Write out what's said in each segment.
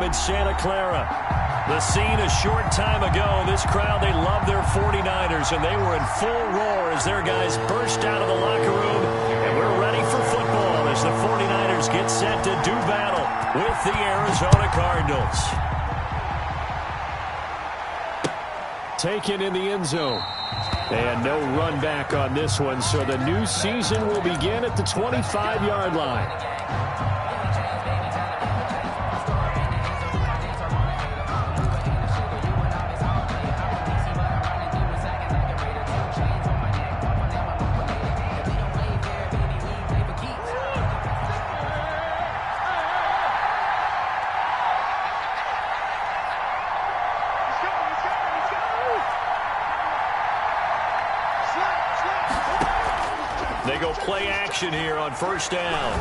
in Santa Clara. The scene a short time ago. This crowd, they love their 49ers, and they were in full roar as their guys burst out of the locker room. And we're ready for football as the 49ers get set to do battle with the Arizona Cardinals. Taken in the end zone. And no run back on this one, so the new season will begin at the 25-yard line. They go play action here on first down.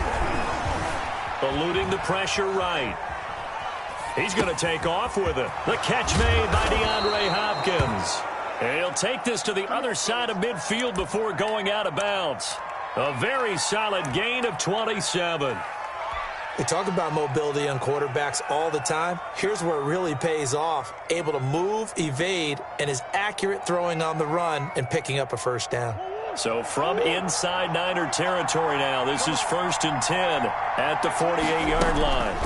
Eluding the pressure right. He's going to take off with it. The catch made by DeAndre Hopkins. And he'll take this to the other side of midfield before going out of bounds. A very solid gain of 27. We talk about mobility on quarterbacks all the time. Here's where it really pays off. Able to move, evade, and is accurate throwing on the run and picking up a first down. So from inside Niner territory now, this is 1st and 10 at the 48-yard line.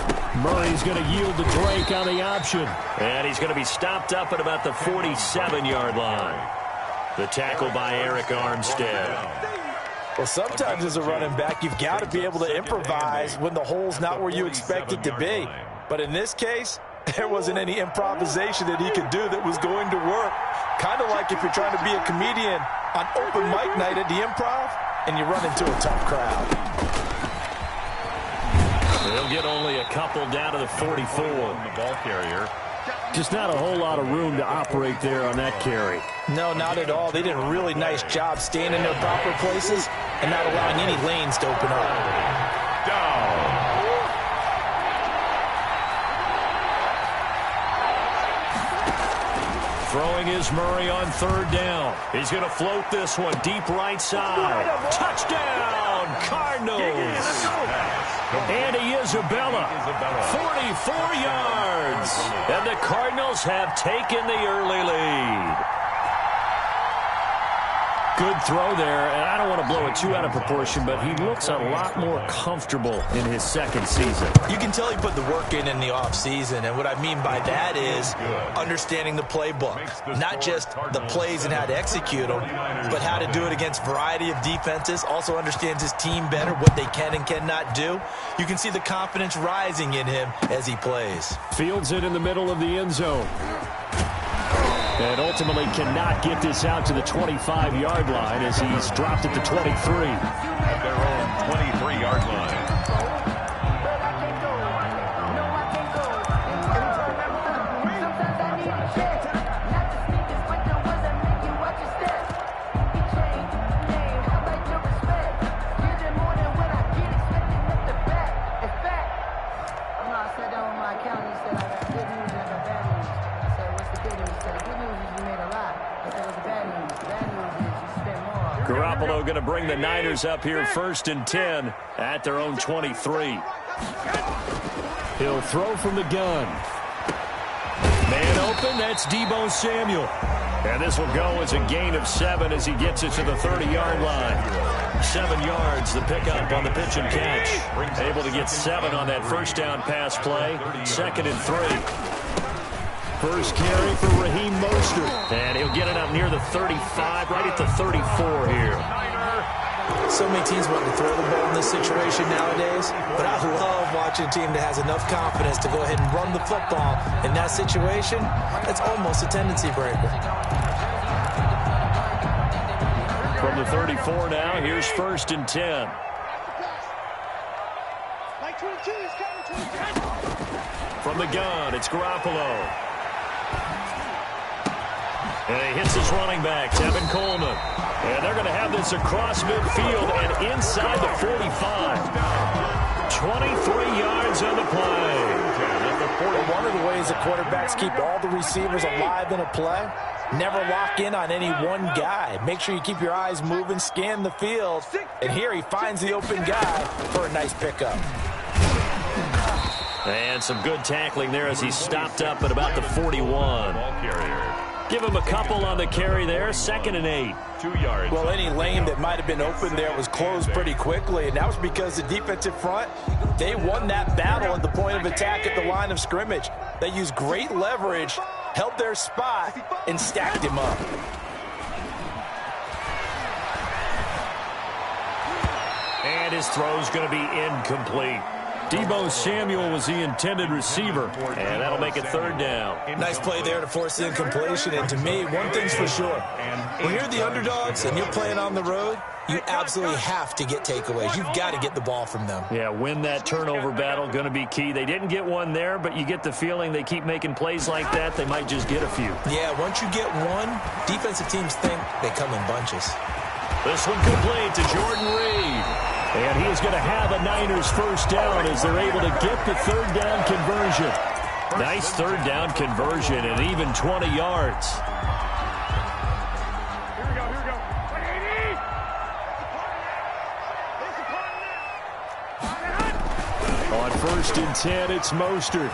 Murray's going to yield to Drake on the option. And he's going to be stopped up at about the 47-yard line. The tackle by Eric Armstead. Well, sometimes as a running back, you've got to be able to improvise when the hole's not where you expect it to be. But in this case, there wasn't any improvisation that he could do that was going to work. Kind of like if you're trying to be a comedian on open mic night at the Improv and you run into a tough crowd. They'll get only a couple down to the 44. The ball carrier. Just not a whole lot of room to operate there on that carry. No, not at all. They did a really nice job staying in their proper places and not allowing any lanes to open up. Down. Throwing is Murray on third down. He's going to float this one deep right side. Touchdown, Cardinals. Andy Isabella, 44 yards. And the Cardinals have taken the early lead. Good throw there, and I don't want to blow it too out of proportion, but he looks a lot more comfortable in his second season. You can tell he put the work in the offseason, and what I mean by that is understanding the playbook. Not just the plays and how to execute them, but how to do it against a variety of defenses. Also understands his team better, what they can and cannot do. You can see the confidence rising in him as he plays. Fields it in the middle of the end zone. And ultimately cannot get this out to the 25-yard line as he's dropped at the 23. At their own 23-yard line. Garoppolo going to bring the Niners up here 1st and 10 at their own 23. He'll throw from the gun. Man open, that's Deebo Samuel. And this will go as a gain of 7 as he gets it to the 30-yard line. 7 yards, the pickup on the pitch and catch. Able to get 7 on that first down pass play. 2nd and 3. First carry for Raheem Mostert. And he'll get it up near the 35, right at the 34 here. So many teams want to throw the ball in this situation nowadays, but I love watching a team that has enough confidence to go ahead and run the football. In that situation, that's almost a tendency breaker. From the 34 now, here's 1st and 10. From the gun, it's Garoppolo. And he hits his running back, Tevin Coleman. And they're going to have this across midfield and inside the 45. 23 yards on the play. One of the ways that quarterbacks keep all the receivers alive in a play, never lock in on any one guy. Make sure you keep your eyes moving, scan the field. And here he finds the open guy for a nice pickup. And some good tackling there as he stopped up at about the 41. Give him a couple on the carry there. 2nd and 8. 2 yards. Well, any lane that might have been open there was closed pretty quickly, and that was because the defensive front, they won that battle at the point of attack at the line of scrimmage. They used great leverage, held their spot, and stacked him up. And his throw's going to be incomplete. Deebo Samuel was the intended receiver, and that'll make it 3rd down. Nice play there to force the incompletion, and to me, one thing's for sure. When you're the underdogs and you're playing on the road, you absolutely have to get takeaways. You've got to get the ball from them. Yeah, win that turnover battle, going to be key. They didn't get one there, but you get the feeling they keep making plays like that, they might just get a few. Yeah, once you get one, defensive teams think they come in bunches. This one complete to Jordan Reed. And he is going to have a Niners 1st down as they're able to get the 3rd down conversion. Nice 3rd down conversion and even 20 yards. Here we go. On 1st and 10, it's Mostert.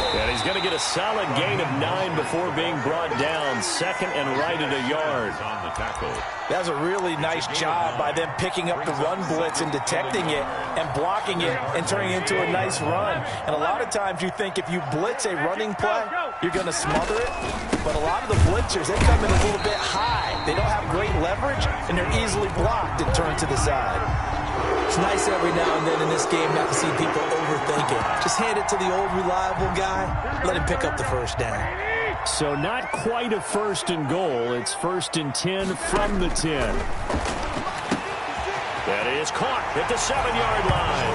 And he's going to get a solid gain of 9 before being brought down. 2nd and right at a yard. On the tackle. That was a really nice job by them picking up the run blitz and detecting it and blocking it and turning it into a nice run. And a lot of times you think if you blitz a running play, you're going to smother it. But a lot of the blitzers, they come in a little bit high. They don't have great leverage, and they're easily blocked and turned to the side. It's nice every now and then in this game not to see people overthink it. Just hand it to the old reliable guy. Let him pick up the 1st down. So not quite a 1st and goal. It's 1st and 10 from the 10. That is caught at the 7-yard line.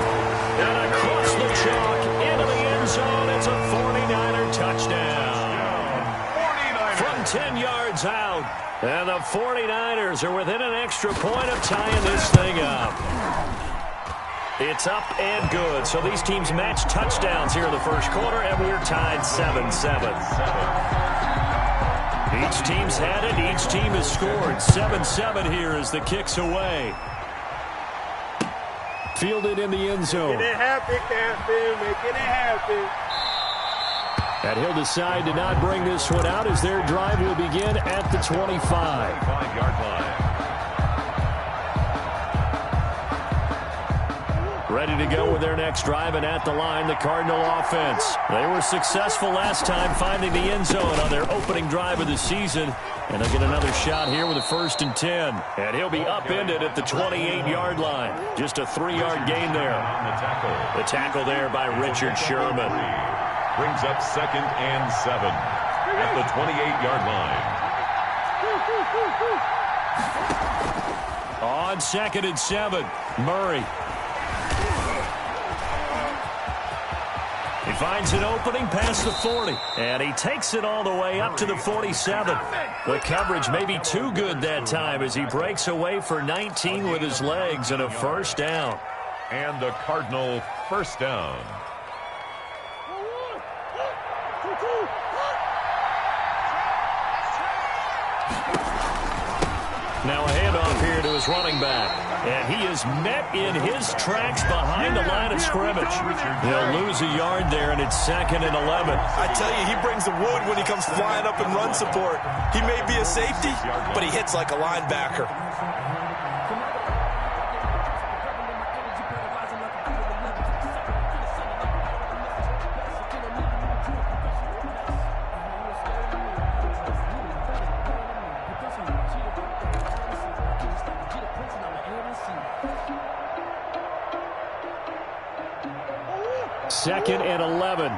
And across the chalk into the end zone. It's a 49er touchdown. From 10 yards out. And the 49ers are within an extra point of tying this thing up. It's up and good. So these teams match touchdowns here in the 1st quarter, and we're tied 7-7. Each team's had it. Each team has scored. 7-7 here as the kick's away. Fielded in the end zone. Make it happen, Captain. Making it happen. And he'll decide to not bring this one out as their drive will begin at the 25. 5-yard line. Ready to go with their next drive, and at the line, the Cardinal offense. They were successful last time finding the end zone on their opening drive of the season. And they'll get another shot here with a 1st and 10. And he'll be upended at the 28-yard line. Just a 3-yard gain there. The tackle there by Richard Sherman. Brings up 2nd and 7 at the 28-yard line. On 2nd and 7, Murray. He finds an opening past the 40, and he takes it all the way up to the 47. The coverage may be too good that time as he breaks away for 19 with his legs and a 1st down. And the Cardinal 1st down. Now a handoff here to his running back. And he is met in his tracks behind the line of scrimmage. They'll lose a yard there, and it's 2nd and 11. I tell you, he brings the wood when he comes flying up in run support. He may be a safety, but he hits like a linebacker. Second and 11.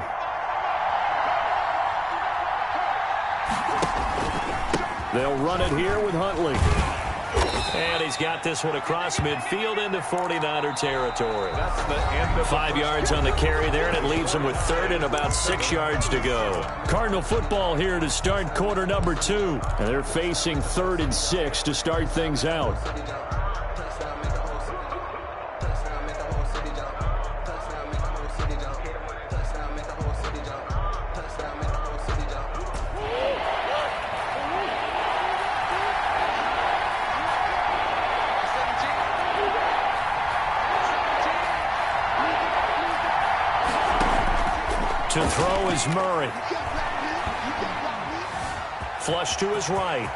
They'll run it here with Huntley. And he's got this one across midfield into 49er territory. 5 yards on the carry there, and it leaves him with 3rd and about 6 yards to go. Cardinal football here to start quarter number 2. And they're facing 3rd and 6 to start things out. To throw is Murray. Flush to his right.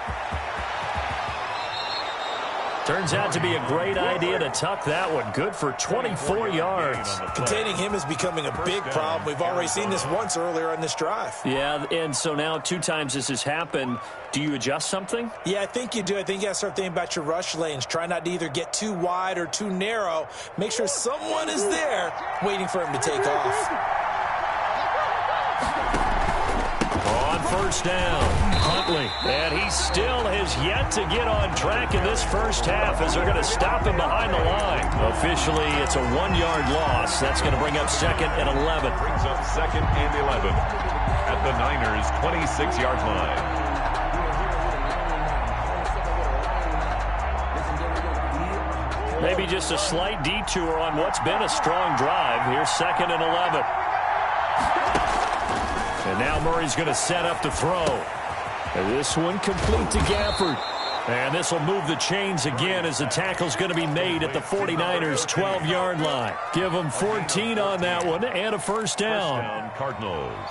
Turns out to be a great idea to tuck that one. Good for 24 yards. Containing him is becoming a big problem. We've already seen this once earlier on this drive. Yeah, and so now 2 times this has happened. Do you adjust something? Yeah, I think you do. I think you got to start thinking about your rush lanes. Try not to either get too wide or too narrow. Make sure someone is there waiting for him to take off. On first down, Huntley. And he still has yet to get on track in this first half as they're going to stop him behind the line. Officially, it's a 1-yard loss. That's going to bring up 2nd and 11. Brings up 2nd and 11 at the Niners' 26-yard line. Maybe just a slight detour on what's been a strong drive. Here's 2nd and 11. And now Murray's going to set up to throw. And this one complete to Gafford. And this will move the chains again as the tackle's going to be made at the 49ers' 12-yard line. Give them 14 on that one and a first down. First down, Cardinals.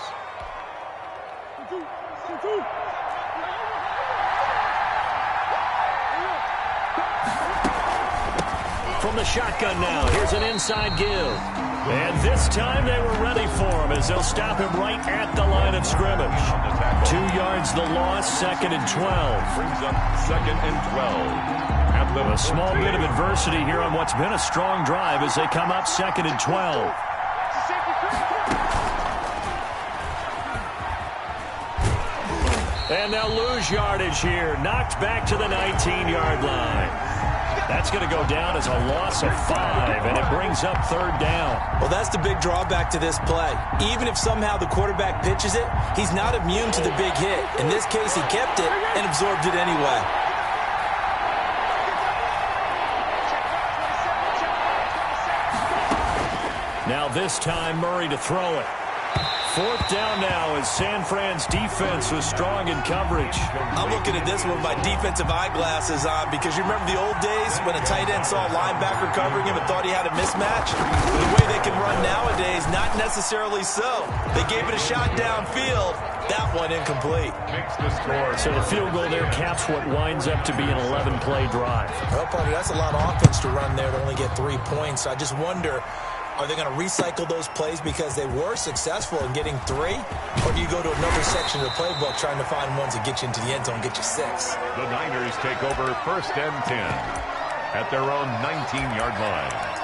From the shotgun now, here's an inside give. And this time they were ready for him as they'll stop him right at the line of scrimmage. 2 yards the loss, 2nd and 12. Brings up 2nd and 12. A small bit of adversity here on what's been a strong drive as they come up 2nd and 12. And they'll lose yardage here. Knocked back to the 19-yard line. That's going to go down as a loss of 5, and it brings up 3rd down. Well, that's the big drawback to this play. Even if somehow the quarterback pitches it, he's not immune to the big hit. In this case, he kept it and absorbed it anyway. Now this time, Murray to throw it. 4th down now as San Fran's defense was strong in coverage. I'm looking at this with my defensive eyeglasses on because you remember the old days when a tight end saw a linebacker covering him and thought he had a mismatch? The way they can run nowadays, not necessarily so. They gave it a shot downfield. That one incomplete. Makes the score. So the field goal there caps what winds up to be an 11-play drive. Well, partner, that's a lot of offense to run there to only get 3 points. I just wonder, are they going to recycle those plays because they were successful in getting 3? Or do you go to another section of the playbook trying to find ones that get you into the end zone, get you 6? The Niners take over 1st and 10 at their own 19-yard line.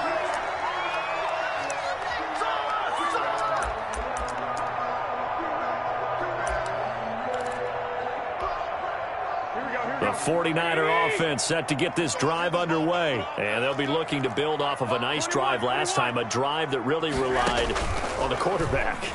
The 49er offense set to get this drive underway. And they'll be looking to build off of a nice drive last time, a drive that really relied on the quarterback.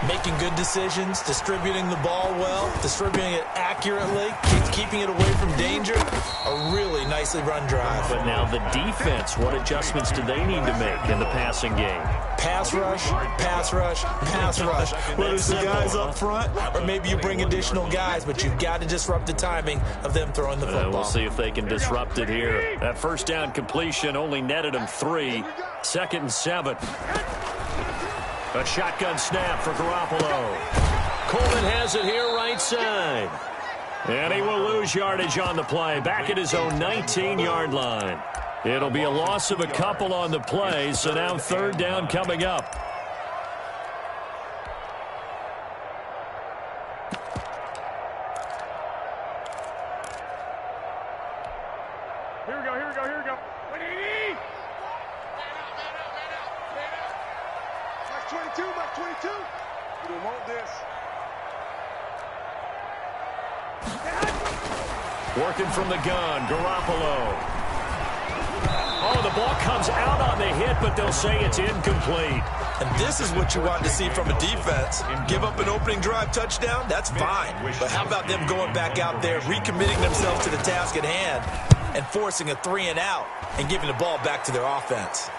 Making good decisions, distributing the ball well, distributing it accurately, keeping it away from danger. A really nicely run drive. But now the defense, what adjustments do they need to make in the passing game? Pass rush, pass rush, pass rush. Whether it's the guys up front or maybe you bring additional guys, but you've got to disrupt the timing of them throwing the football. We'll see if they can disrupt it here. That first down completion only netted them 3. 2nd and 7. A shotgun snap for Garoppolo. Coleman has it here right side. And he will lose yardage on the play. Back at his own 19-yard line. It'll be a loss of a couple on the play, so now 3rd down coming up. Here we go, here we go, here we go. 180! Mark 22, Mark 22. We don't want this. Working from the gun, Garoppolo. Oh, the ball comes out on the hit, but they'll say it's incomplete. And this is what you want to see from a defense. Give up an opening drive touchdown, that's fine. But how about them going back out there, recommitting themselves to the task at hand, and forcing a 3-and-out and giving the ball back to their offense?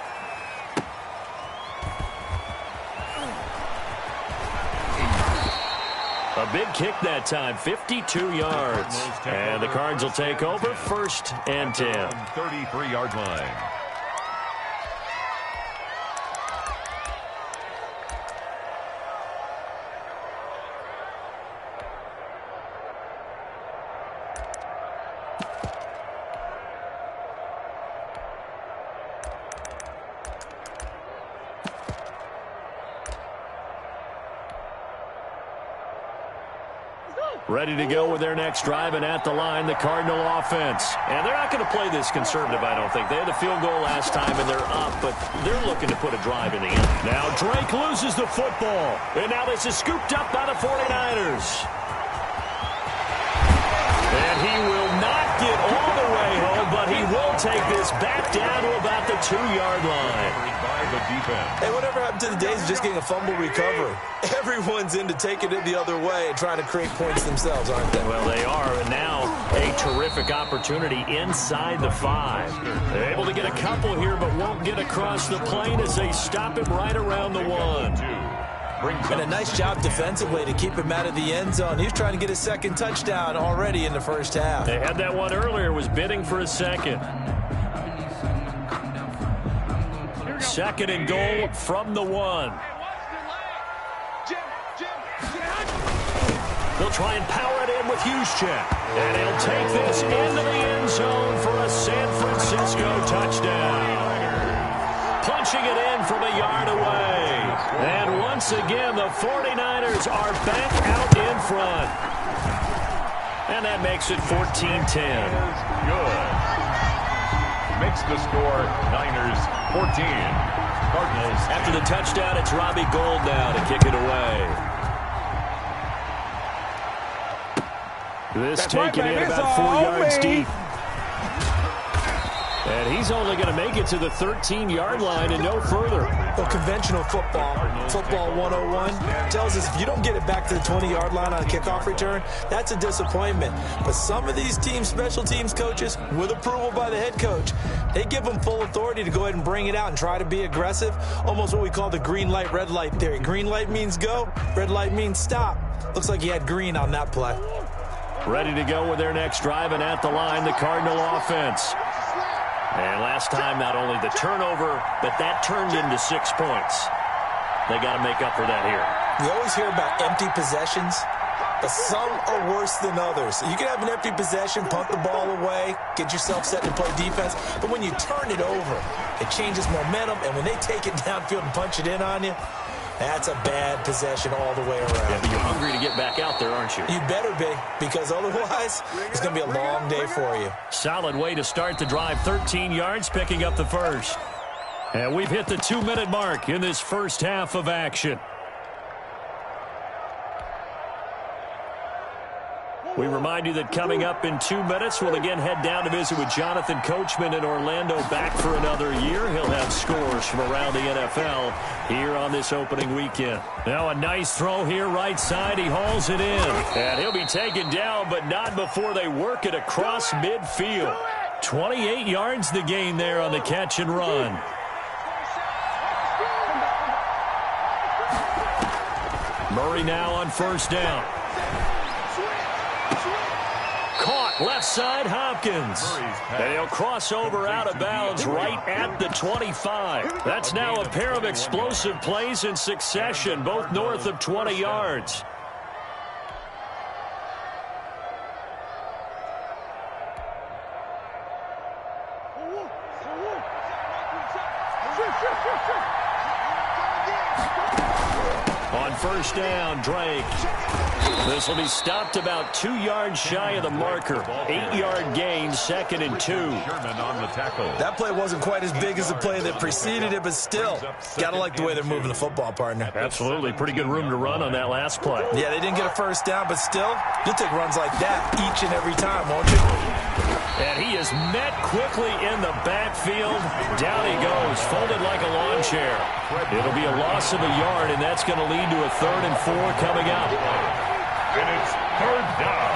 A big kick that time, 52 yards. And the Cards will take over 1st and 10. 33-yard line. Ready to go with their next drive, and at the line, the Cardinal offense. And they're not going to play this conservative, I don't think. They had the field goal last time, and they're up, but they're looking to put a drive in the end. Now Drake loses the football, and now this is scooped up by the 49ers. And he will not get all the way home, but he will take this back down to about the 2-yard line. Hey, whatever happened to the days of just getting a fumble recovery? Everyone's into taking it the other way and trying to create points themselves, aren't they? Well, they are, and now a terrific opportunity inside the 5. They're able to get a couple here, but won't get across the plane as they stop him right around the 1. And a nice job defensively to keep him out of the end zone. He was trying to get his second touchdown already in the first half. They had that one earlier, was bidding for a second. Second and goal from the 1. They'll try and power it in with Juszczyk. And he'll take this into the end zone for a San Francisco touchdown. Punching it in from a yard away. And once again, the 49ers are back out in front. And that makes it 14-10. Good. Makes the score Niners 14. Cardinals. After the touchdown, it's Robbie Gould now to kick it away. This taken in about 4 yards deep. And he's only going to make it to the 13-yard line and no further. Well, conventional football 101, tells us if you don't get it back to the 20-yard line on a kickoff return, that's a disappointment. But some of these teams, special teams coaches, with approval by the head coach, they give them full authority to go ahead and bring it out and try to be aggressive, almost what we call the green light, red light theory. Green light means go, red light means stop. Looks like he had green on that play. Ready to go with their next drive, and at the line, the Cardinal offense. And last time, not only the turnover, but that turned into 6 points. They got to make up for that here. We always hear about empty possessions, but some are worse than others. You can have an empty possession, punt the ball away, get yourself set to play defense, but when you turn it over, it changes momentum, and when they take it downfield and punch it in on you, that's a bad possession all the way around. Yeah, but you're hungry to get back out there, aren't you? You better be, because otherwise, it's going to be a long day for you. Solid way to start the drive. 13 yards, picking up the first. And we've hit the 2-minute mark in this first half of action. We remind you that coming up in 2 minutes, we'll again head down to visit with Jonathan Coachman in Orlando, back for another year. He'll have scores from around the NFL here on this opening weekend. Now a nice throw here, right side. He hauls it in. And he'll be taken down, but not before they work it across midfield. 28 yards the gain there on the catch and run. Murray now on first down. Caught left side, Hopkins. And he'll cross over out of bounds right at the 25. That's now a pair of explosive plays in succession, both north of 20 yards. On first down, Drake. This will be stopped about 2 yards shy of the marker. 8-yard gain, 2nd and 2. On the tackle. That play wasn't quite as big as the play that preceded it, but still, got to like the way they're moving the football, partner. Absolutely. Pretty good room to run on that last play. Yeah, they didn't get a first down, but still, you'll take runs like that each and every time, won't you? And he is met quickly in the backfield. Down he goes, folded like a lawn chair. It'll be a loss of a yard, and that's going to lead to a 3rd and 4 coming up. And it's 3rd down.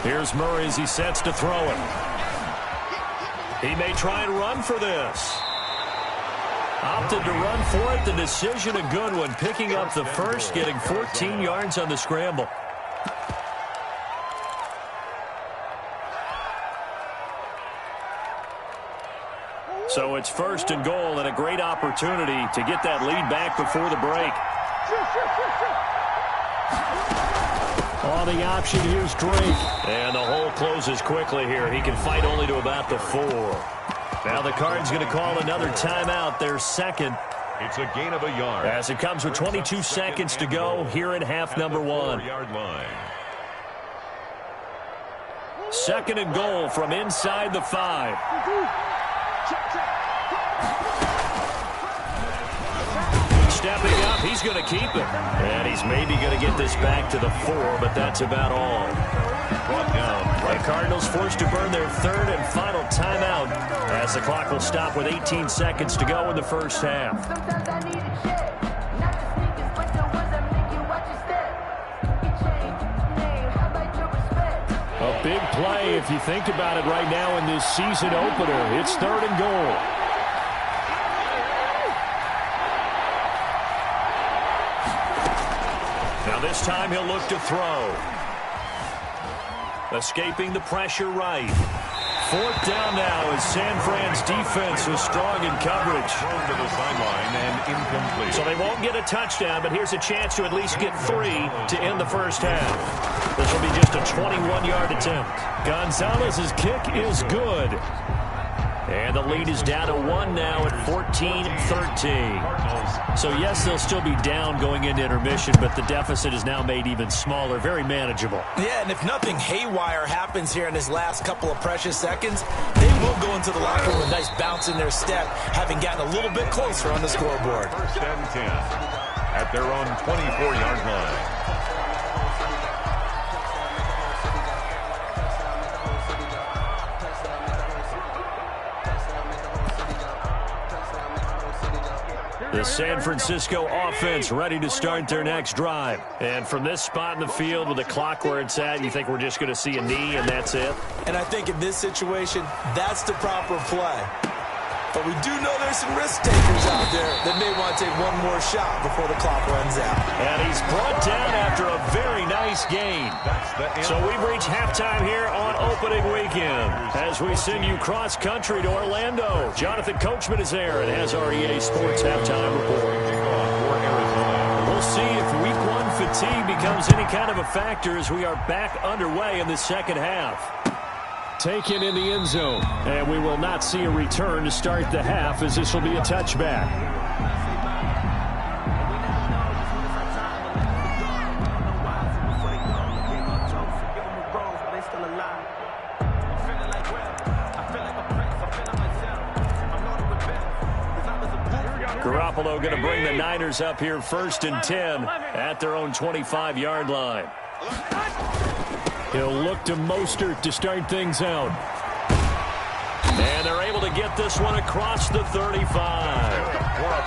Here's Murray as he sets to throw it. He may try and run for this. Opted to run for it. The decision a good one. Picking up the first, getting 14 yards on the scramble. So it's 1st and goal, and a great opportunity to get that lead back before the break. On the option, here's Drake. And the hole closes quickly here. He can fight only to about the 4. Now the Card's going to call another timeout, their second. It's a gain of a yard. As it comes with 22 seconds to go here in half number 1. 4-yard line. Second and goal from inside the 5. Stepping up, he's going to keep it. And he's maybe going to get this back to the 4, but that's about all. Brought down. The Cardinals forced to burn their third and final timeout as the clock will stop with 18 seconds to go in the first half. A big play if you think about it right now in this season opener. It's third and goal. Now this time he'll look to throw. Escaping the pressure right. Fourth down now as San Fran's defense was strong in coverage. Thrown to the sideline and incomplete. So they won't get a touchdown, but here's a chance to at least get 3 to end the first half. This will be just a 21-yard attempt. Gonzalez's kick is good. And the lead is down to 1 now at 14-13. So, yes, they'll still be down going into intermission, but the deficit is now made even smaller, very manageable. Yeah, and if nothing haywire happens here in his last couple of precious seconds, they will go into the locker room with a nice bounce in their step, having gotten a little bit closer on the scoreboard. First and 10 at their own 24-yard line. The San Francisco offense ready to start their next drive. And from this spot in the field with the clock where it's at, you think we're just going to see a knee and that's it? And I think in this situation, that's the proper play. But we do know there's some risk takers out there that may want to take one more shot before the clock runs out. And he's brought down after a very nice gain. So we've reached halftime here on opening weekend as we send you cross country to Orlando. Jonathan Coachman is there and has our EA Sports halftime report. We'll see if week 1 fatigue becomes any kind of a factor as we are back underway in the second half. Taken in the end zone, and we will not see a return to start the half as this will be a touchback. Garoppolo going to bring the Niners up here first and 10 at their own 25-yard line. He'll look to Mostert to start things out. And they're able to get this one across the 35.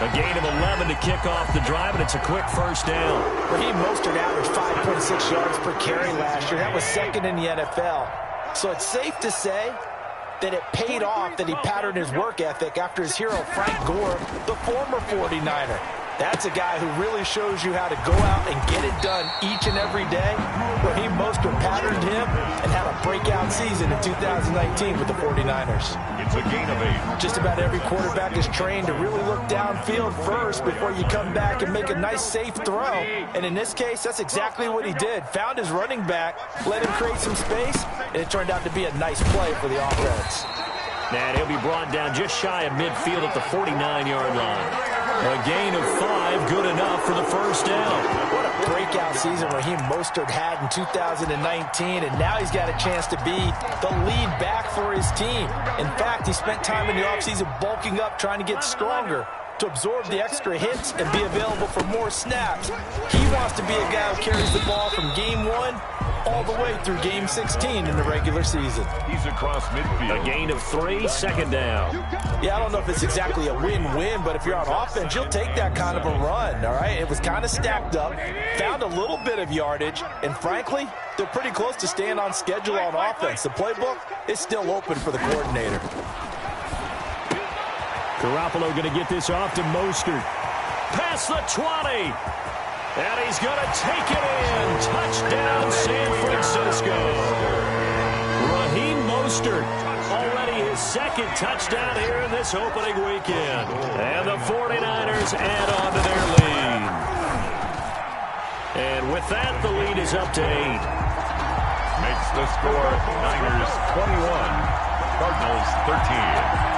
A gain of 11 to kick off the drive, and it's a quick first down. Raheem Mostert averaged 5.6 yards per carry last year. That was second in the NFL. So it's safe to say that it paid off that he patterned his work ethic after his hero, Frank Gore, the former 49er. That's a guy who really shows you how to go out and get it done each and every day. Raheem Mostert patterned him and had a breakout season in 2019 with the 49ers. It's a gain of 8. Just about every quarterback is trained to really look downfield first before you come back and make a nice, safe throw. And in this case, that's exactly what he did. Found his running back, let him create some space, and it turned out to be a nice play for the offense. And he'll be brought down just shy of midfield at the 49-yard line. A gain of 5, good enough for the first down. What a breakout season Raheem Mostert had in 2019, and now he's got a chance to be the lead back for his team. In fact, he spent time in the offseason bulking up, trying to get stronger to absorb the extra hits and be available for more snaps. He wants to be a guy who carries the ball from game 1 all the way through game 16 in the regular season. He's across midfield. A gain of 3, second down. Yeah, I don't know if it's exactly a win-win, but if you're on offense, you'll take that kind of a run, all right? It was kind of stacked up, found a little bit of yardage, and frankly, they're pretty close to staying on schedule on offense. The playbook is still open for the coordinator. Garoppolo going to get this off to Mostert. Past the 20. And he's going to take it in. Touchdown, San Francisco. Raheem Mostert, already his second touchdown here in this opening weekend. And the 49ers add on to their lead. And with that, the lead is up to 8. Makes the score Niners 21, Cardinals 13.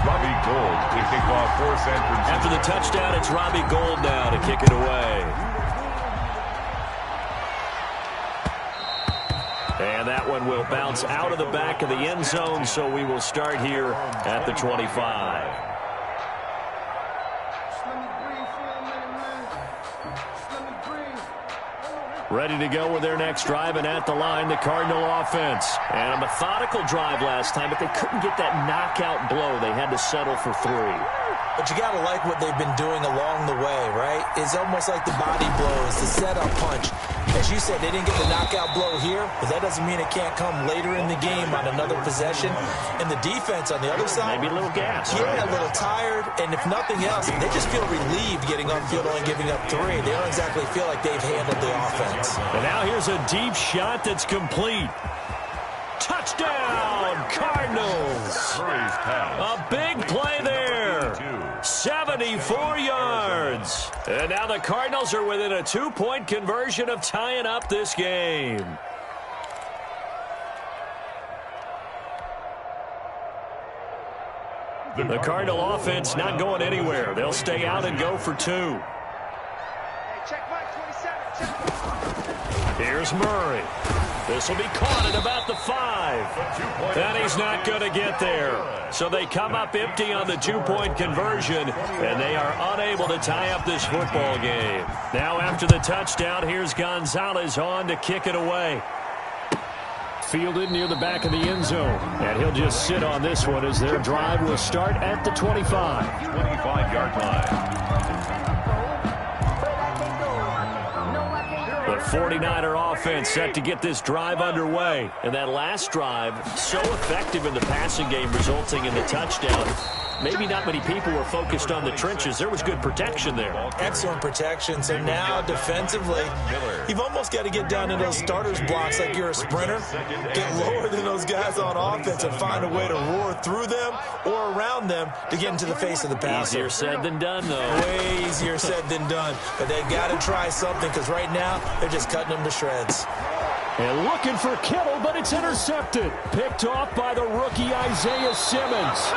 Robbie Gould to kick off for San Francisco. After the touchdown, it's Robbie Gould now to kick it away. And that one will bounce out of the back of the end zone, so we will start here at the 25. Ready to go with their next drive, and at the line, the Cardinal offense. And a methodical drive last time, but they couldn't get that knockout blow. They had to settle for 3. But you got to like what they've been doing along the way, right? It's almost like the body blows, the setup punch. As you said, they didn't get the knockout blow here, but that doesn't mean it can't come later in the game on another possession. And the defense on the other side, maybe a little gas. Yeah, a little tired, and if nothing else, they just feel relieved getting upfield only giving up 3. They don't exactly feel like they've handled the offense. And now here's a deep shot that's complete. Touchdown, Cardinals. A big play there. 74 yards. And now the Cardinals are within a 2-point conversion of tying up this game. The Cardinal offense not going anywhere. They'll stay out and go for 2. Here's Murray. This will be caught at about the 5. And he's not going to get there. So they come up empty on the 2-point conversion, and they are unable to tie up this football game. Now after the touchdown, here's Gonzalez on to kick it away. Fielded near the back of the end zone. And he'll just sit on this one as their drive will start at the 25. 25-yard line. The 49er offense set to get this drive underway. And that last drive, so effective in the passing game, resulting in the touchdown. Maybe not many people were focused on the trenches. There was good protection there. Excellent protection. So now defensively, you've almost got to get down in those starters blocks like you're a sprinter. Get lower than those guys on offense and find a way to roar through them or around them to get into the face of the passer. Easier said than done, though. Way easier said than done. But they've got to try something because right now they're just cutting them to shreds. And looking for Kittle, but it's intercepted. Picked off by the rookie Isaiah Simmons.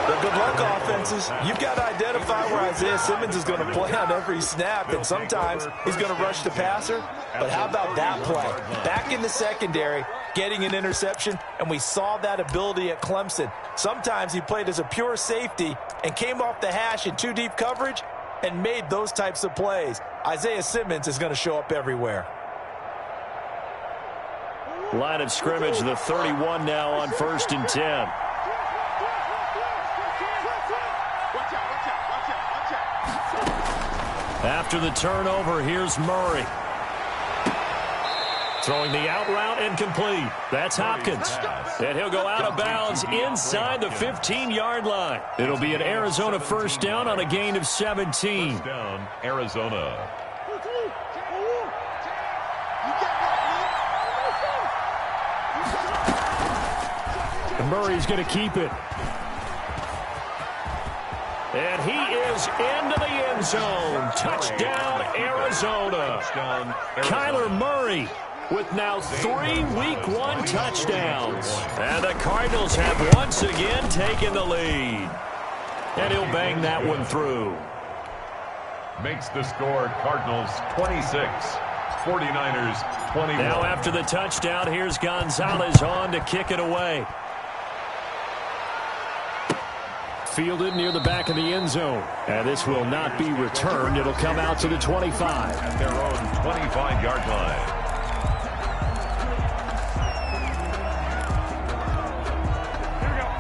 The good luck offenses, you've got to identify where Isaiah Simmons is going to play on every snap, and sometimes he's going to rush the passer. But how about that play? Back in the secondary, getting an interception, and we saw that ability at Clemson. Sometimes he played as a pure safety and came off the hash in 2 deep coverage and made those types of plays. Isaiah Simmons is going to show up everywhere. Line of scrimmage, the 31 now on 1st and 10. After the turnover, here's Murray. Throwing the out route and complete. That's Hopkins. And he'll go out of bounds inside the 15-yard line. It'll be an Arizona first down on a gain of 17. First down, Arizona. Murray's going to keep it. And he is into the end zone. Touchdown, Arizona. Kyler Murray with now 3 Week 1 touchdowns. And the Cardinals have once again taken the lead. And he'll bang that one through. Makes the score Cardinals 26, 49ers 21. Now after the touchdown, here's Gonzalez on to kick it away. Fielded near the back of the end zone. And this will not be returned. It'll come out to the 25. At their own 25-yard line.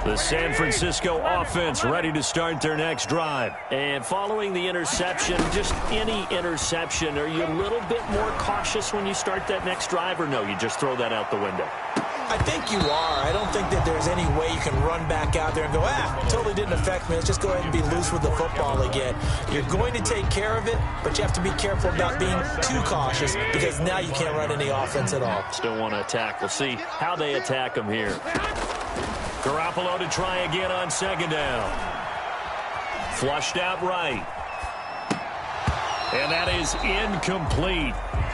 The San Francisco offense ready to start their next drive. And following the interception, just any interception, are you a little bit more cautious when you start that next drive, or no, you just throw that out the window? I think you are. I don't think that there's any way you can run back out there and go, totally didn't affect me. Let's just go ahead and be loose with the football again. You're going to take care of it, but you have to be careful about being too cautious because now you can't run any offense at all. Still want to attack. We'll see how they attack them here. Garoppolo to try again on 2nd down. Flushed out right. And that is incomplete.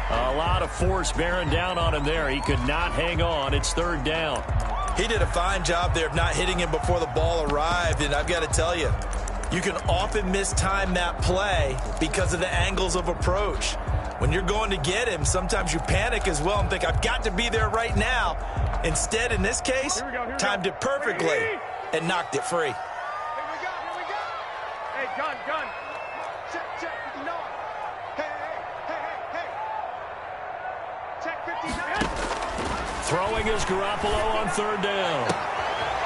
A lot of force bearing down on him there. He could not hang on. It's third down. He did a fine job there of not hitting him before the ball arrived. And I've got to tell you, you can often mistime that play because of the angles of approach. When you're going to get him, sometimes you panic as well and think, I've got to be there right now. Instead, in this case, timed it perfectly and knocked it free. Here we go. Hey, gun. Check 59. Hey. Check 59. Throwing is Garoppolo on third down.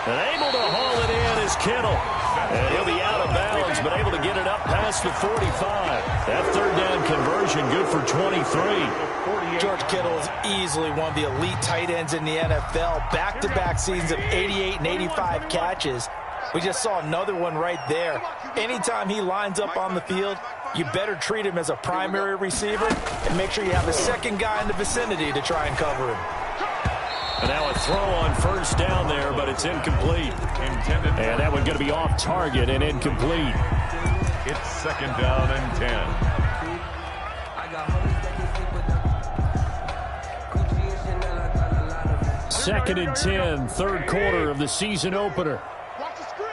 And able to haul it in is Kittle. And he'll be out of bounds, but able to get it up past the 45. That third down conversion good for 23. George Kittle is easily one of the elite tight ends in the NFL. Back-to-back seasons of 88 and 85 catches. We just saw another one right there. Anytime he lines up on the field, you better treat him as a primary receiver and make sure you have a second guy in the vicinity to try and cover him. And now a throw on first down there, but it's incomplete. And that one going to be off target and incomplete. It's second down and 10. Second and 10, third quarter of the season opener. Watch the screen.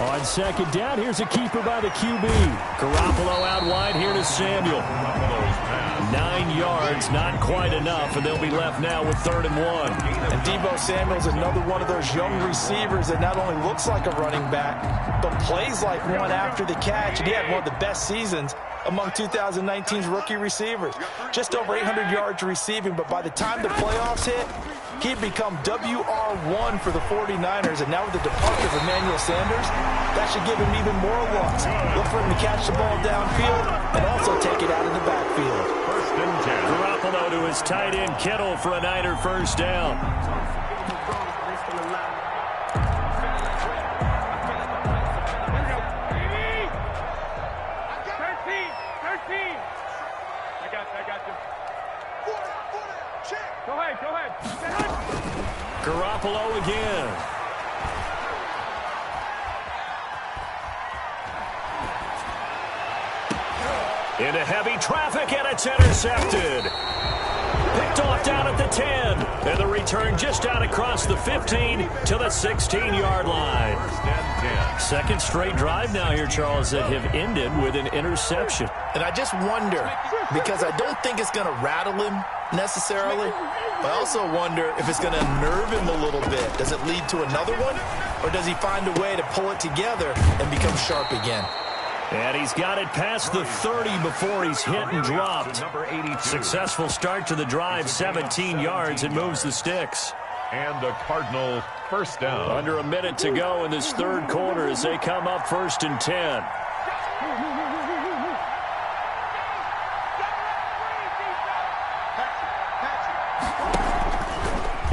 On second down, here's a keeper by the QB. Garoppolo out wide here to Samuel. 9 yards, not quite enough, and they'll be left now with 3rd and 1. And Deebo Samuel's another one of those young receivers that not only looks like a running back, but plays like one after the catch. And he had one of the best seasons among 2019's rookie receivers. Just over 800 yards receiving, but by the time the playoffs hit, he'd become WR1 for the 49ers, and now with the departure of Emmanuel Sanders, that should give him even more looks. Look for him to catch the ball downfield and also take it out of the backfield. First and 10. Garoppolo to his tight end Kittle for a Niner first down. Go ahead. Garoppolo again. Into heavy traffic, and it's intercepted. Picked off down at the 10. And the return just out across the 15 to the 16-yard line. First and 10. Second straight drive now here, Charles, that have ended with an interception. And I just wonder, because I don't think it's going to rattle him necessarily, but I also wonder if it's going to nerve him a little bit. Does it lead to another one, or does he find a way to pull it together and become sharp again? And he's got it past the 30 before he's hit and dropped. Number 82. Successful start to the drive, 17 yards, and moves the sticks. And a Cardinal first down. Under a minute to go in this third quarter as they come up 1st and 10.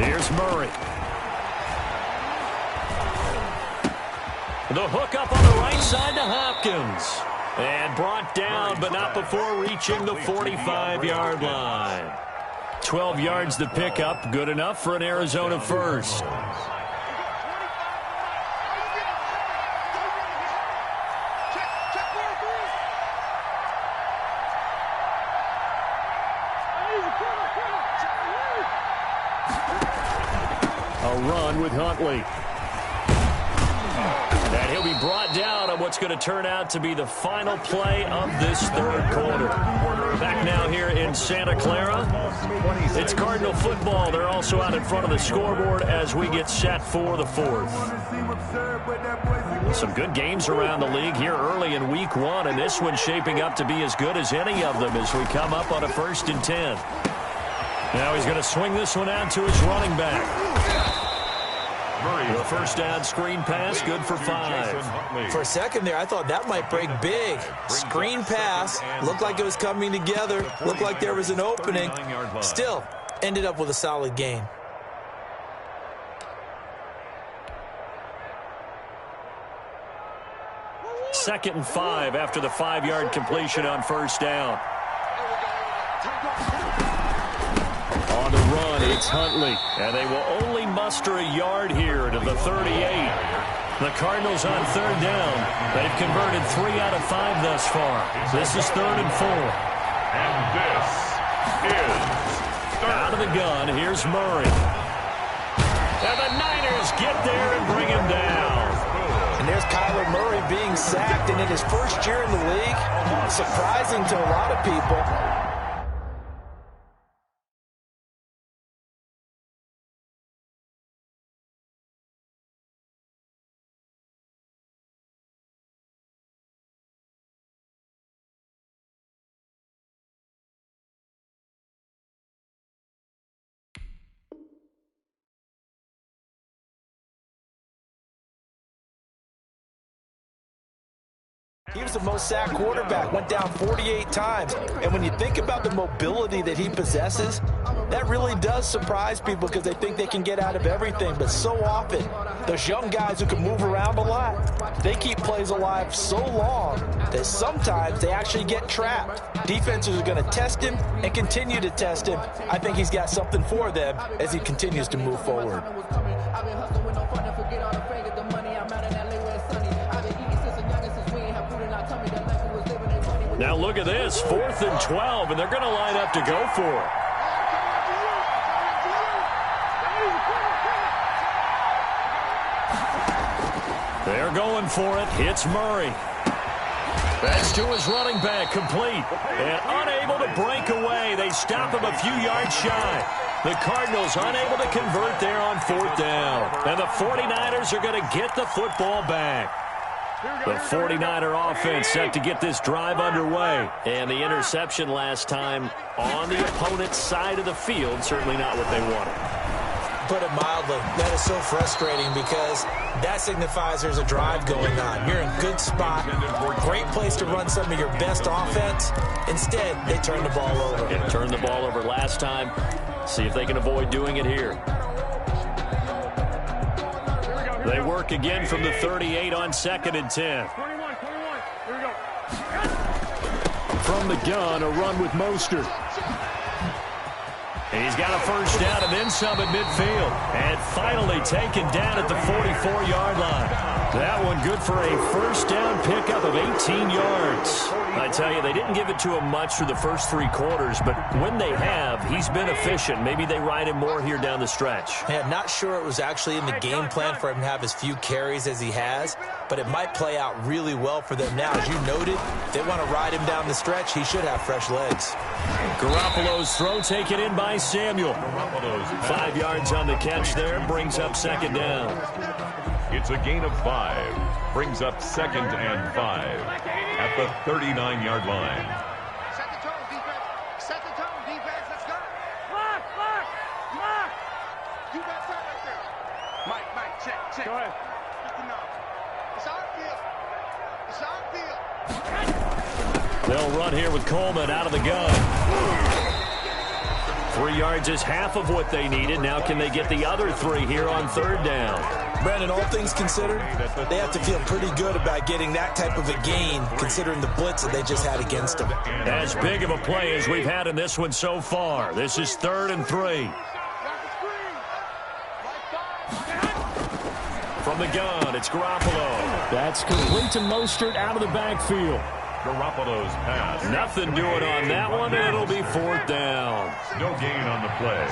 Here's Murray. The hook up on the right side to Hopkins. And brought down, but not before reaching the 45-yard line. 12 yards the pickup, good enough for an Arizona first. A run with Huntley. And he'll be brought down on what's going to turn out to be the final play of this third quarter. Back now here in Santa Clara. It's Cardinal football. They're also out in front of the scoreboard as we get set for the fourth. Some good games around the league here early in week 1, and this one's shaping up to be as good as any of them as we come up on a 1st and 10. Now he's going to swing this one out to his running back. The first down screen pass, good for 5. For a second there, I thought that might break big. Screen pass, looked like it was coming together, looked like there was an opening. Still, ended up with a solid gain. Second and 5 after the 5-yard completion on first down. On the run, it's Huntley. And they will only muster a yard here to the 38. The Cardinals on third down. They've converted 3 out of 5 thus far. This is 3rd and 4. And this is third. Out of the gun, here's Murray. And the Niners get there and bring him down. And there's Kyler Murray being sacked, and in his first year in the league, surprising to a lot of people. He was the most sacked quarterback, went down 48 times. And when you think about the mobility that he possesses, that really does surprise people because they think they can get out of everything. But so often, those young guys who can move around a lot, they keep plays alive so long that sometimes they actually get trapped. Defenses are going to test him and continue to test him. I think he's got something for them as he continues to move forward. Now look at this, 4th and 12, and they're going to line up to go for it. They're going for it. Hits Murray. That's to his running back, complete. And unable to break away. They stop him a few yards shy. The Cardinals unable to convert there on 4th down. And the 49ers are going to get the football back. The 49er offense set to get this drive underway. And the interception last time on the opponent's side of the field, certainly not what they wanted. Put it mildly, that is so frustrating because that signifies there's a drive going on. You're in good spot, great place to run some of your best offense. Instead, they turn the ball over. Yeah, turned the ball over last time. See if they can avoid doing it here. They work again from the 38 on 2nd and 10. 21. Here we go. From the gun, a run with Mostert. And he's got a first down and then some at midfield. And finally taken down at the 44-yard line. That one good for a first down pickup of 18 yards. I tell you, they didn't give it to him much through the first 3 quarters, but when they have, he's been efficient. Maybe they ride him more here down the stretch. Yeah, not sure it was actually in the game plan for him to have as few carries as he has, but it might play out really well for them now. As you noted, if they want to ride him down the stretch, he should have fresh legs. Garoppolo's throw taken in by Samuel. 5 yards on the catch there, brings up 2nd down. It's a gain of 5. Brings up 2nd and 5 at the 39-yard line. Set the tone, defense. Set the tone, defense. Let's go. Lock. You got time right there. Mike, check. Go ahead. It's our field. They'll run here with Coleman out of the gun. 3 yards is half of what they needed. Now can they get the other 3 here on 3rd down? Brandon, all things considered, they have to feel pretty good about getting that type of a gain, considering the blitz that they just had against them. As big of a play as we've had in this one so far. This is 3rd and 3. From the gun, it's Garoppolo. That's complete to Mostert out of the backfield. Garoppolo's pass. Nothing doing on that one, and it'll be 4th down. No gain on the play.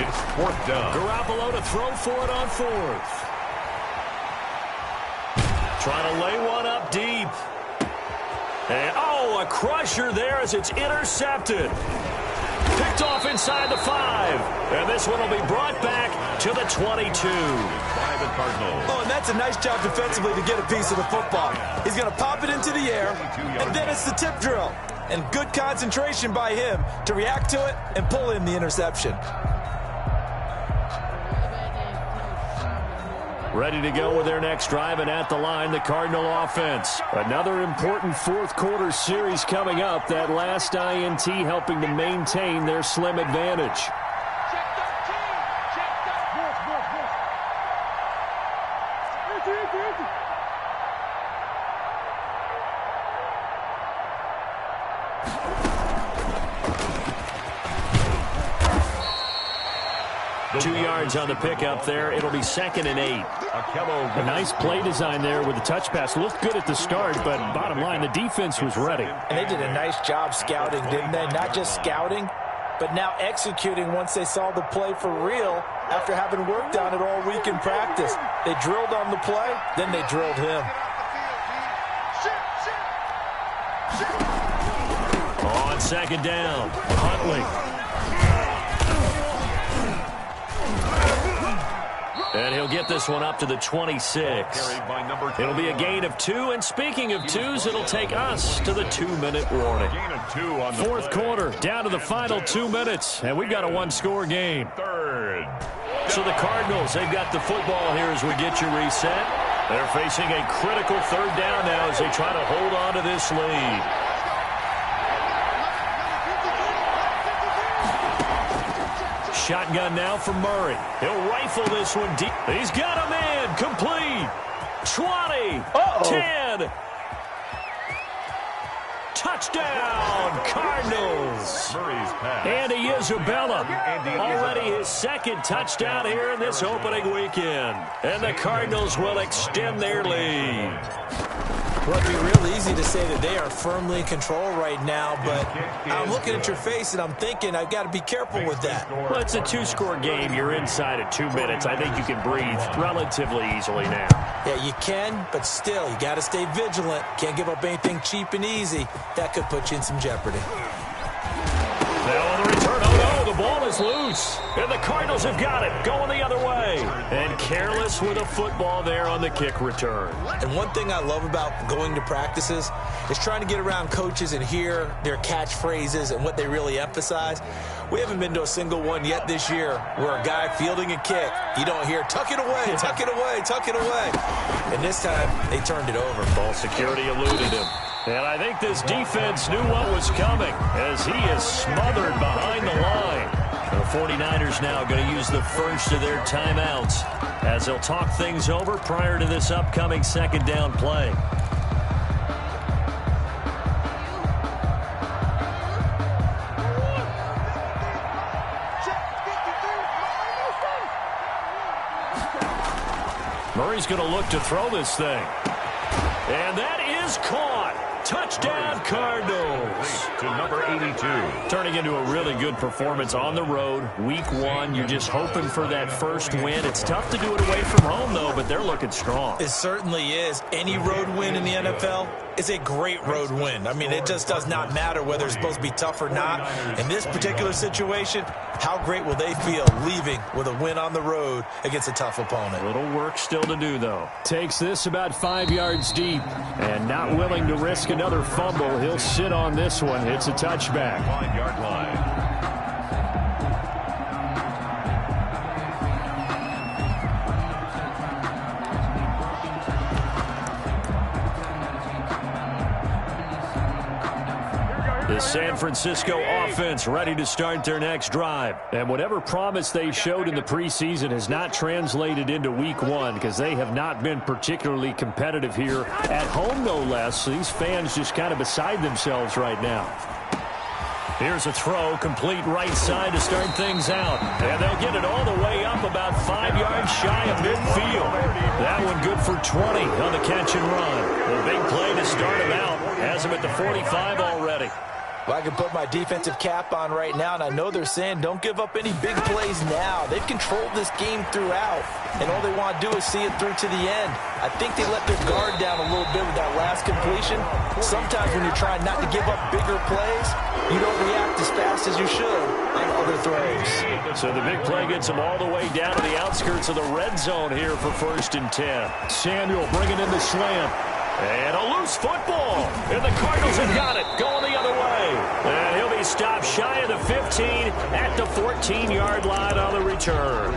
It's 4th down. Garoppolo to throw for it on 4th. Trying to lay one up deep. And, a crusher there as it's intercepted. Picked off inside the 5. And this one will be brought back to the 22. By the Cardinals. Oh, and that's a nice job defensively to get a piece of the football. He's going to pop it into the air, and then it's the tip drill. And good concentration by him to react to it and pull in the interception. Ready to go with their next drive, and at the line, the Cardinal offense. Another important 4th quarter series coming up. That last INT helping to maintain their slim advantage. 2 yards on the pickup there. It'll be 2nd and 8. A nice play design there with the touch pass. Looked good at the start, but bottom line, the defense was ready. And they did a nice job scouting, didn't they? Not just scouting, but now executing once they saw the play for real after having worked on it all week in practice. They drilled on the play, then they drilled him. On 2nd down, Huntley. And he'll get this one up to the 26. It'll be a gain of 2. And speaking of 2s, it'll take us to the 2-minute warning. 4th quarter, down to the final 2 minutes. And we've got a 1-score game. So the Cardinals, they've got the football here as we get you reset. They're facing a critical 3rd down now as they try to hold on to this lead. Shotgun now for Murray. He'll rifle this one deep. He's got a man. Complete. 20. 10. Touchdown, Cardinals. Andy Isabella. Already his 2nd touchdown here in this opening weekend. And the Cardinals will extend their lead. Well, it'd be real easy to say that they are firmly in control right now, but I'm looking at your face and I'm thinking I've got to be careful with that. Well, it's a 2-score game. You're inside at 2 minutes. I think you can breathe relatively easily now. Yeah, you can, but still, you got to stay vigilant. Can't give up anything cheap and easy. That could put you in some jeopardy. Now on the return, oh no, the ball is loose. And the Cardinals have got it, going the other way. And careless with a football there on the kick return. And one thing I love about going to practices is trying to get around coaches and hear their catchphrases and what they really emphasize. We haven't been to a single one yet this year where a guy fielding a kick, you don't hear, tuck it away, tuck it away, tuck it away. And this time, they turned it over. Ball security eluded him. And I think this defense knew what was coming as he is smothered behind the line. The 49ers now going to use the first of their timeouts as they'll talk things over prior to this upcoming 2nd down play. Murray's going to look to throw this thing. And that is caught. Touchdown, Cardinals. To number 82. Turning into a really good performance on the road. Week 1, you're just hoping for that first win. It's tough to do it away from home, though, but they're looking strong. It certainly is. Any road win in the NFL is a great road win. I mean, it just does not matter whether it's supposed to be tough or not. In this particular situation, how great will they feel leaving with a win on the road against a tough opponent? A little work still to do, though. Takes this about 5 yards deep. And not willing to risk another fumble. He'll sit on this one. It's a touchback. 5-yard line. The San Francisco offense ready to start their next drive. And whatever promise they showed in the preseason has not translated into week 1 because they have not been particularly competitive here at home, no less. So these fans just kind of beside themselves right now. Here's a throw, complete right side to start things out. And they'll get it all the way up about 5 yards shy of midfield. That one good for 20 on the catch and run. The big play to start him out. Has him at the 45 already. Well, I can put my defensive cap on right now, and I know they're saying don't give up any big plays now. They've controlled this game throughout, and all they want to do is see it through to the end. I think they let their guard down a little bit with that last completion. Sometimes when you're trying not to give up bigger plays, you don't react as fast as you should on other throws. So the big play gets them all the way down to the outskirts of the red zone here for 1st and 10. Samuel bringing in the slant. And a loose football. And the Cardinals have got it. Going the other way. And he'll be stopped shy of the 15 at the 14-yard line on the return.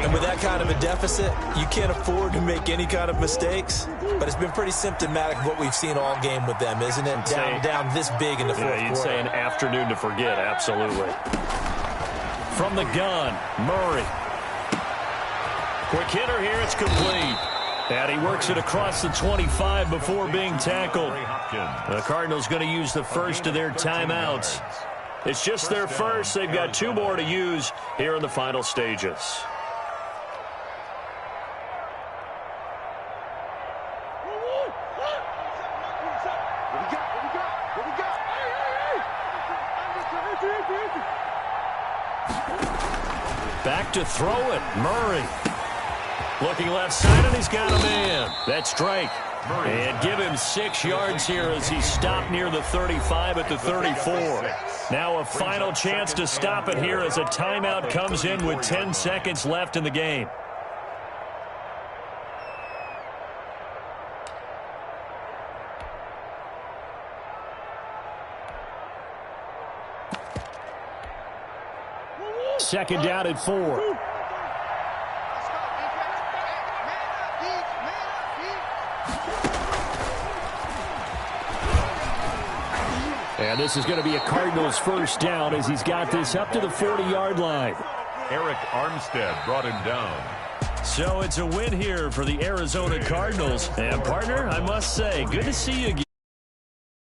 And with that kind of a deficit, you can't afford to make any kind of mistakes. But it's been pretty symptomatic of what we've seen all game with them, isn't it? Down this big in the fourth quarter. You'd say an afternoon to forget, absolutely. From the gun, Murray. Quick hitter here, it's complete. And he works it across the 25 before being tackled. The Cardinals going to use the first of their timeouts It's just their first. They've got 2 more to use here in the final stages. Back to throw it. Murray. Looking left side, and he's got a man. That's Drake. And give him 6 yards here as he stopped near the 35 at the 34. Now a final chance to stop it here as a timeout comes in with 10 seconds left in the game. Second down at 4. And this is going to be a Cardinals first down as he's got this up to the 40-yard line. Eric Armstead brought him down. So it's a win here for the Arizona Cardinals. And, partner, I must say, good to see you again.